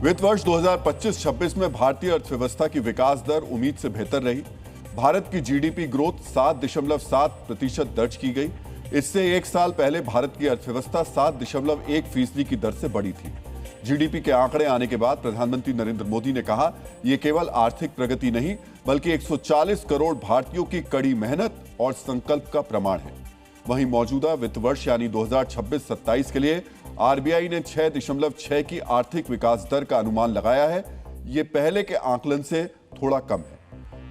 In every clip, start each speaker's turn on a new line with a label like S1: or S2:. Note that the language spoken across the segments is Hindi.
S1: वित्त वर्ष 2025-26 में भारतीय अर्थव्यवस्था की विकास दर उम्मीद से बेहतर रही। भारत की जीडीपी ग्रोथ 7.7% दर्ज की गई। इससे एक साल पहले भारत की अर्थव्यवस्था 7.1% की दर से बढ़ी थी। जीडीपी के आंकड़े आने के बाद प्रधानमंत्री नरेंद्र मोदी ने कहा, यह केवल आर्थिक प्रगति नहीं बल्कि 140 करोड़ भारतीयों की कड़ी मेहनत और संकल्प का प्रमाण है। वहीं मौजूदा वित्त वर्ष यानी 2026-27 के लिए आरबीआई ने 6.6 की आर्थिक विकास दर का अनुमान लगाया है। यह पहले के आकलन से थोड़ा कम है।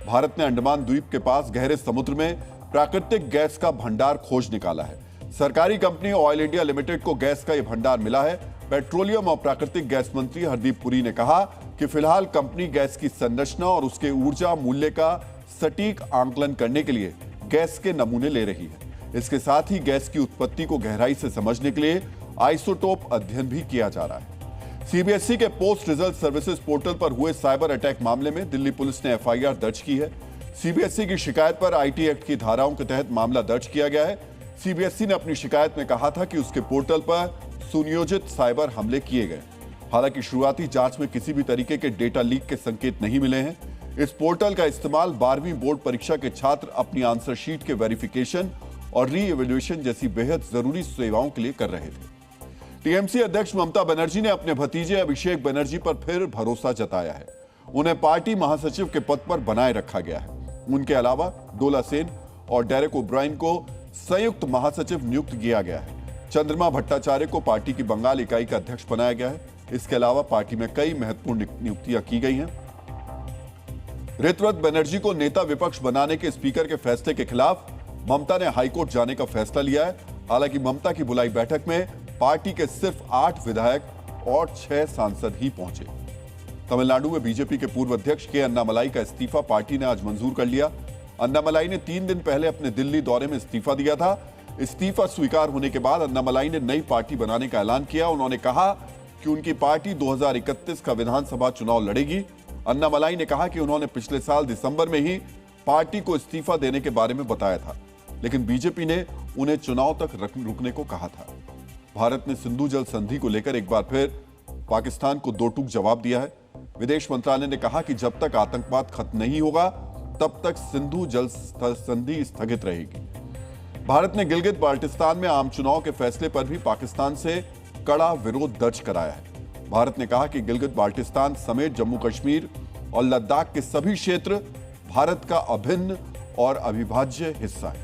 S1: भारत ने अंडमान द्वीप के पास गहरे समुद्र में प्राकृतिक गैस का भंडार खोज निकाला है। सरकारी कंपनी ऑयल इंडिया लिमिटेड को गैस का यह भंडार मिला है। पेट्रोलियम और प्राकृतिक गैस मंत्री हरदीप पुरी ने कहा कि फिलहाल कंपनी गैस की संरचना और उसके ऊर्जा मूल्य का सटीक आंकलन करने के लिए गैस के नमूने ले रही है। इसके साथ ही गैस की उत्पत्ति को गहराई से समझने के लिए आइसोटोप अध्ययन भी किया जा रहा है। सीबीएसई के पोस्ट रिजल्ट सर्विसेज पोर्टल पर हुए साइबर अटैक मामले में दिल्ली पुलिस ने एफआईआर दर्ज की है। सीबीएसई की शिकायत पर आईटी एक्ट की धाराओं के तहत मामला दर्ज किया गया है। सीबीएसई ने अपनी शिकायत में कहा था कि उसके पोर्टल पर सुनियोजित साइबर हमले किए गए। हालांकि शुरुआती जांच में किसी भी तरीके के डेटा लीक के संकेत नहीं मिले हैं। इस पोर्टल का इस्तेमाल 12वीं बोर्ड परीक्षा के छात्र अपनी आंसर शीट के वेरिफिकेशन और री एवेल्युएशन जैसी बेहद जरूरी सेवाओं के लिए कर रहे थे। टीएमसी अध्यक्ष ममता बनर्जी ने अपने भतीजे अभिषेक बनर्जी पर फिर भरोसा जताया है। उन्हें पार्टी महासचिव के पद पर बनाए रखा गया है। उनके अलावा डोला सेन और डेरेक ओब्रायन को संयुक्त महासचिव नियुक्त किया गया है। चंद्रमा भट्टाचार्य को पार्टी की बंगाल इकाई का अध्यक्ष बनाया गया है। इसके अलावा पार्टी में कई महत्वपूर्ण नियुक्तियां की गई हैं। ऋतव्रत बनर्जी को नेता विपक्ष बनाने के स्पीकर के फैसले के खिलाफ ममता ने हाईकोर्ट जाने का फैसला लिया है। हालांकि ममता की बुलाई बैठक में पार्टी के सिर्फ 8 विधायक और 6 सांसद ही पहुंचे। तमिलनाडु में बीजेपी के पूर्व अध्यक्ष के अन्नामलाई का इस्तीफा पार्टी ने आज मंजूर कर लिया। अन्नामलाई ने 3 दिन पहले अपने दिल्ली दौरे में इस्तीफा दिया था। इस्तीफा स्वीकार होने के बाद अन्नामलाई ने नई पार्टी बनाने का ऐलान किया। उन्होंने कहा कि उनकी पार्टी 2031 का विधानसभा चुनाव लड़ेगी। अन्नामलाई ने कहा कि उन्होंने पिछले साल दिसंबर में ही पार्टी को इस्तीफा देने के बारे में बताया था, लेकिन बीजेपी ने उन्हें चुनाव तक रुकने को कहा था। भारत ने सिंधु जल संधि को लेकर एक बार फिर पाकिस्तान को दो टूक जवाब दिया है। विदेश मंत्रालय ने कहा कि जब तक आतंकवाद खत्म नहीं होगा तब तक सिंधु जल संधि स्थगित रहेगी। भारत ने गिलगित बाल्टिस्तान में आम चुनाव के फैसले पर भी पाकिस्तान से कड़ा विरोध दर्ज कराया है। भारत ने कहा कि गिलगित बाल्टिस्तान समेत जम्मू कश्मीर और लद्दाख के सभी क्षेत्र भारत का अभिन्न और अविभाज्य हिस्सा है।